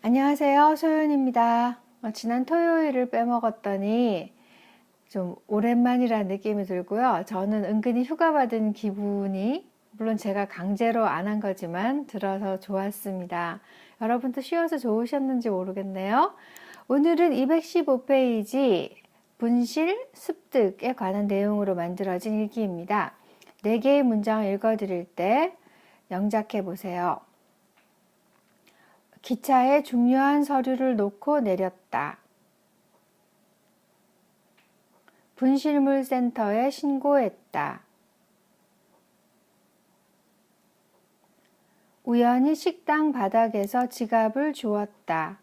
안녕하세요. 소윤입니다. 지난 토요일을 빼먹었더니 좀 오랜만이라는 느낌이 들고요. 저는 은근히 휴가 받은 기분이 물론 제가 강제로 안 한 거지만 들어서 좋았습니다. 여러분도 쉬어서 좋으셨는지 모르겠네요. 오늘은 215페이지 분실, 습득에 관한 내용으로 만들어진 일기입니다. 4개의 문장을 읽어드릴 때 영작해 보세요. 기차에 중요한 서류를 놓고 내렸다. 분실물 센터에 신고했다. 우연히 식당 바닥에서 지갑을 주웠다.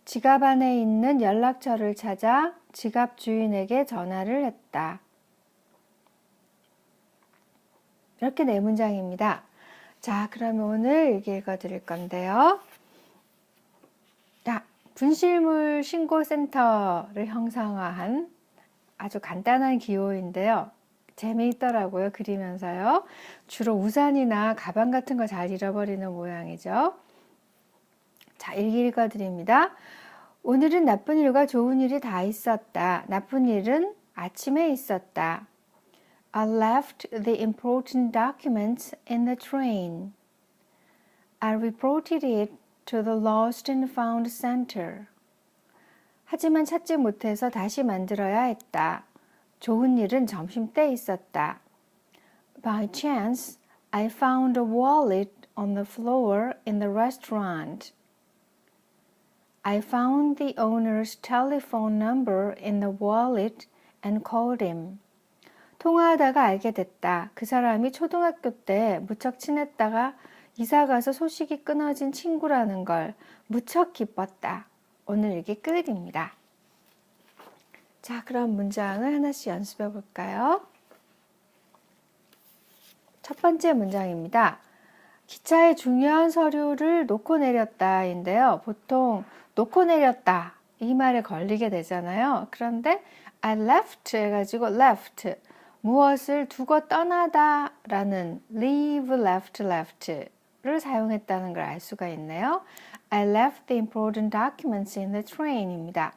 지갑 안에 있는 연락처를 찾아 지갑 주인에게 전화를 했다. 이렇게 4문장입니다. 자, 그러면 오늘 읽어 드릴 건데요. 자, 분실물 신고센터를 형상화한 아주 간단한 기호인데요. 재미있더라고요. 그리면서요. 주로 우산이나 가방 같은 거 잘 잃어버리는 모양이죠. 자, 읽어 드립니다. 오늘은 나쁜 일과 좋은 일이 다 있었다. 나쁜 일은 아침에 있었다. I left the important documents in the train. I reported it to the Lost and Found Center. 하지만 찾지 못해서 다시 만들어야 했다. 좋은 일은 점심때 있었다. By chance, I found a wallet on the floor in the restaurant. I found the owner's telephone number in the wallet and called him. 통화하다가 알게 됐다. 그 사람이 초등학교 때 무척 친했다가 이사가서 소식이 끊어진 친구라는 걸 무척 기뻤다. 오늘 이게 끝입니다. 자, 그럼 문장을 하나씩 연습해 볼까요? 첫 번째 문장입니다. 기차에 중요한 서류를 놓고 내렸다인데요. 보통 놓고 내렸다 이 말에 걸리게 되잖아요. 그런데 I left 해가지고 left 무엇을 두고 떠나다 라는 leave, left를 사용했다는 걸 알 수가 있네요. I left the important documents in the train 입니다.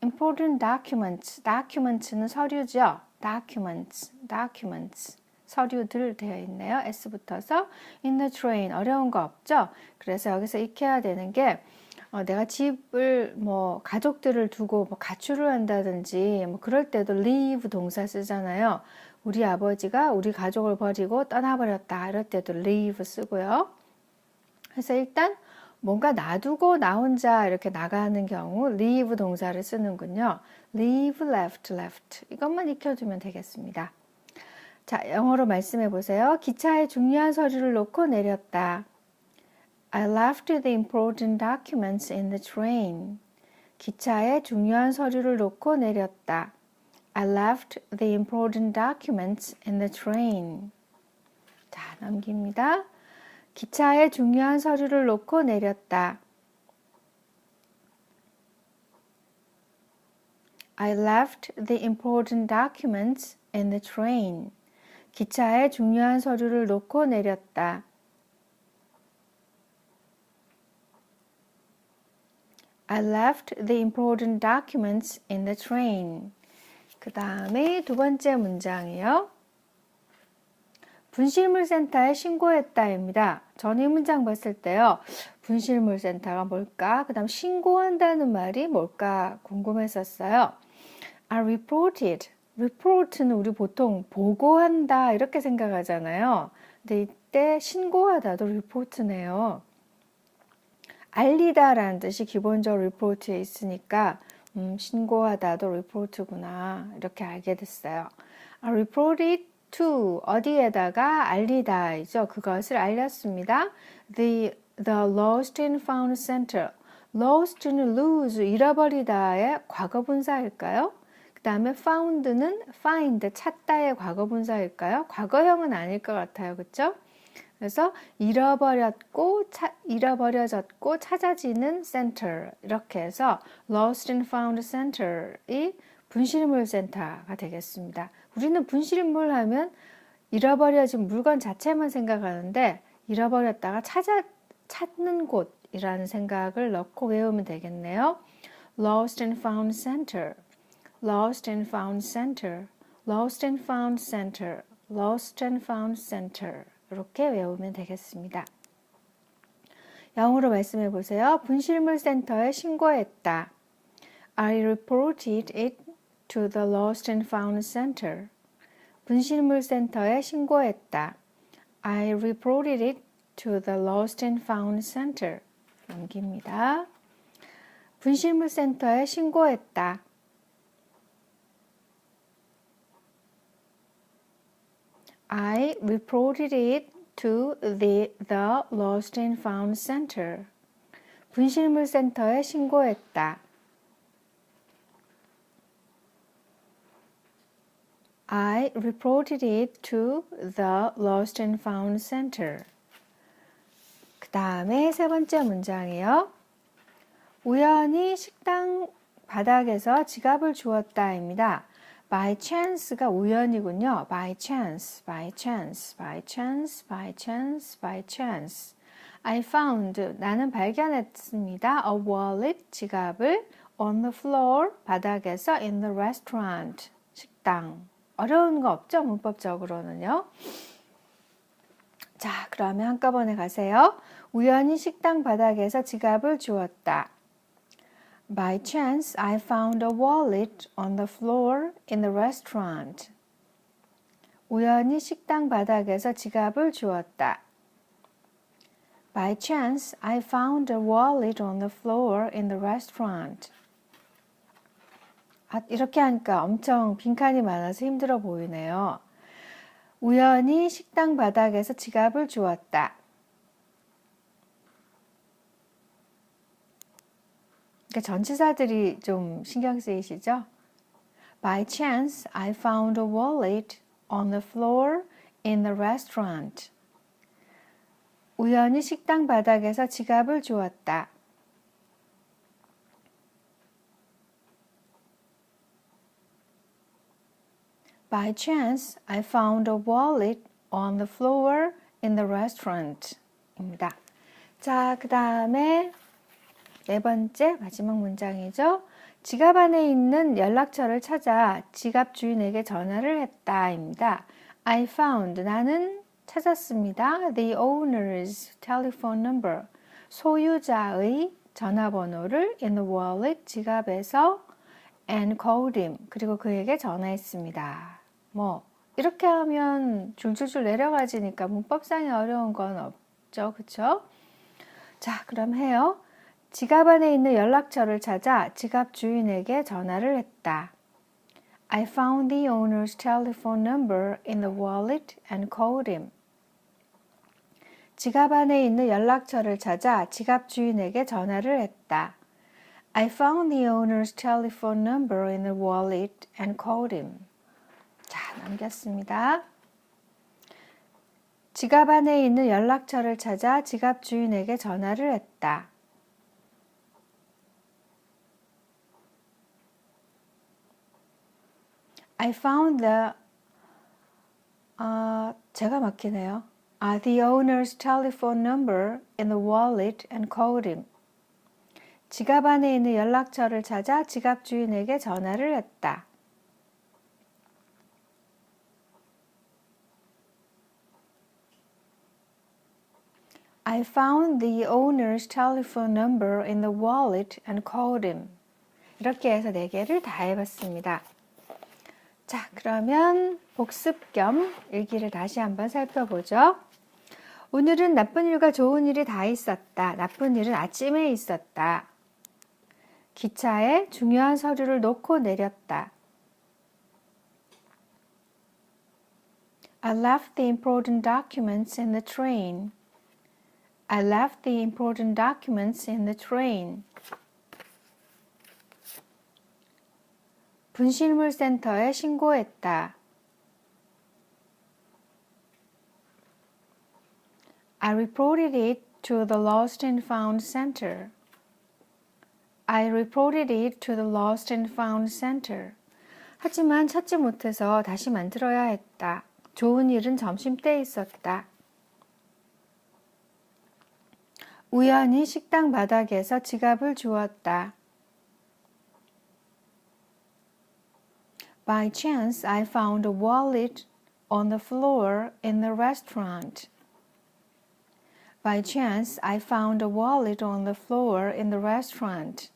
important documents는 서류죠. documents 서류들 되어 있네요. S 붙어서 in the train 어려운 거 없죠? 그래서 여기서 익혀야 되는 게 내가 집을 가족들을 두고 가출을 한다든지 그럴 때도 leave 동사 쓰잖아요. 우리 아버지가 우리 가족을 버리고 떠나버렸다. 이럴 때도 leave 쓰고요. 그래서 일단 뭔가 놔두고 나 혼자 이렇게 나가는 경우 leave 동사를 쓰는군요. leave, left 이것만 익혀두면 되겠습니다. 자, 영어로 말씀해 보세요. 기차에 중요한 서류를 놓고 내렸다. I left the important documents in the train. 기차에 중요한 서류를 놓고 내렸다. I left the important documents in the train. 자, 넘깁니다. 기차에 중요한 서류를 놓고 내렸다. I left the important documents in the train. 기차에 중요한 서류를 놓고 내렸다. I left the important documents in the train. 그 다음에 두 번째 문장이요. 분실물 센터에 신고했다입니다. 저는 이 문장 봤을 때요. 분실물 센터가 뭘까? 그 다음 신고한다는 말이 뭘까 궁금했었어요. I reported. report는 우리 보통 보고한다 이렇게 생각하잖아요. 근데 이때 신고하다도 report네요. 알리다라는 뜻이 기본적으로 report에 있으니까 신고하다도 report구나 이렇게 알게 됐어요. I reported to 어디에다가 알리다이죠. 그것을 알렸습니다. The Lost and Found Center. Lost는 lose 잃어버리다의 과거분사일까요? 그 다음에 found는 find 찾다의 과거분사일까요? 과거형은 아닐 것 같아요. 그렇죠? 그래서 잃어버려졌고 찾아지는 center 이렇게 해서 lost and found center이 분실물 센터가 되겠습니다. 우리는 분실물 하면 잃어버려진 물건 자체만 생각하는데 잃어버렸다가 찾는 곳이라는 생각을 넣고 외우면 되겠네요. Lost and found center, lost and found center, lost and found center, lost and found center. 이렇게 외우면 되겠습니다. 영어로 말씀해 보세요. 분실물 센터에 신고했다. I reported it to the lost and found center. 분실물 센터에 신고했다. I reported it to the lost and found center. 넘깁니다. 분실물 센터에 신고했다. I reported it to the lost and found center. 분실물 센터에 신고했다. I reported it to the lost and found center. 그 다음에 세 번째 문장이요. 우연히 식당 바닥에서 지갑을 주웠다입니다. By chance가 우연이군요. By chance, by chance, by chance, by chance, by chance. I found, 나는 발견했습니다. A wallet, 지갑을 on the floor, 바닥에서 in the restaurant, 식당. 어려운 거 없죠? 문법적으로는요. 자, 그러면 한꺼번에 가세요. 우연히 식당 바닥에서 지갑을 주웠다. By chance, I found a wallet on the floor in the restaurant. 우연히 식당 바닥에서 지갑을 주웠다. By chance, I found a wallet on the floor in the restaurant. 이렇게 하니까 엄청 빈칸이 많아서 힘들어 보이네요. 우연히 식당 바닥에서 지갑을 주웠다. 그러니까 전치사들이 좀 신경 쓰이시죠? By chance, I found a wallet on the floor in the restaurant. 우연히 식당 바닥에서 지갑을 주웠다. By chance, I found a wallet on the floor in the restaurant. 입니다. 자, 그 다음에 네 번째 마지막 문장이죠. 지갑 안에 있는 연락처를 찾아 지갑 주인에게 전화를 했다 입니다. I found, 나는 찾았습니다. The owner's telephone number, 소유자의 전화번호를 in the wallet, 지갑에서 and called him, 그리고 그에게 전화했습니다. 이렇게 하면 줄줄줄 내려가지니까 문법상에 어려운 건 없죠. 그쵸? 자, 그럼 해요. 지갑 안에 있는 연락처를 찾아 지갑 주인에게 전화를 했다. I found the owner's telephone number in the wallet and called him. 지갑 안에 있는 연락처를 찾아 지갑 주인에게 전화를 했다. I found the owner's telephone number in the wallet and called him. 자, 넘겼습니다. 지갑 안에 있는 연락처를 찾아 지갑 주인에게 전화를 했다. I found 제가 막히네요. The owner's telephone number in the wallet and called him. 지갑 안에 있는 연락처를 찾아 지갑 주인에게 전화를 했다. I found the owner's telephone number in the wallet and called him. 이렇게 해서 4개를 다 해봤습니다. 자, 그러면 복습 겸 일기를 다시 한번 살펴보죠. 오늘은 나쁜 일과 좋은 일이 다 있었다. 나쁜 일은 아침에 있었다. 기차에 중요한 서류를 놓고 내렸다. I left the important documents in the train. I left the important documents in the train. 분실물 센터에 신고했다. I reported it to the lost and found center. I reported it to the lost and found center. 하지만 찾지 못해서 다시 만들어야 했다. 좋은 일은 점심때 있었다. 우연히 식당 바닥에서 지갑을 주웠다. By chance, I found a wallet on the floor in the restaurant. By chance, I found a wallet on the floor in the restaurant.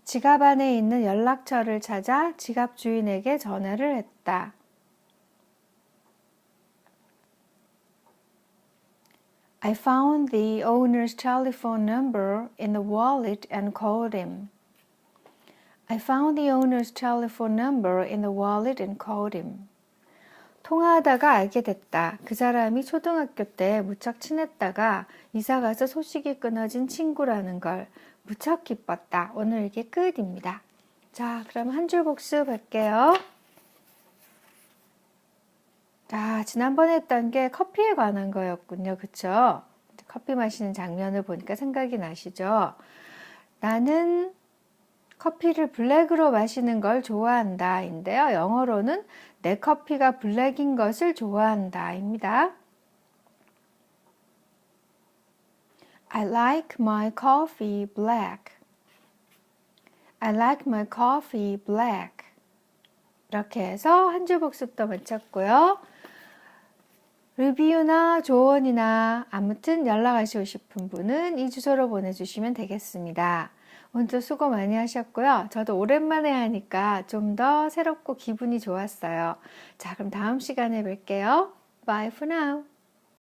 지갑 안에 있는 연락처를 찾아 지갑 주인에게 전화를 했다. I found the owner's telephone number in the wallet and called him. I found the owner's telephone number in the wallet and called him. 통화하다가 알게 됐다. 그 사람이 초등학교 때 무척 친했다가 이사가서 소식이 끊어진 친구라는 걸 무척 기뻤다. 오늘 이게 끝입니다. 자, 그럼 한 줄 복습할게요. 자, 지난번에 했던 게 커피에 관한 거였군요. 그쵸? 커피 마시는 장면을 보니까 생각이 나시죠? 나는 커피를 블랙으로 마시는 걸 좋아한다 인데요. 영어로는 내 커피가 블랙인 것을 좋아한다 입니다. I like my coffee black. I like my coffee black. 이렇게 해서 한 줄 복습도 마쳤고요. 리뷰나 조언이나 아무튼 연락하시고 싶은 분은 이 주소로 보내주시면 되겠습니다. 오늘도 수고 많이 하셨고요. 저도 오랜만에 하니까 좀 더 새롭고 기분이 좋았어요. 자, 그럼 다음 시간에 뵐게요. Bye for now.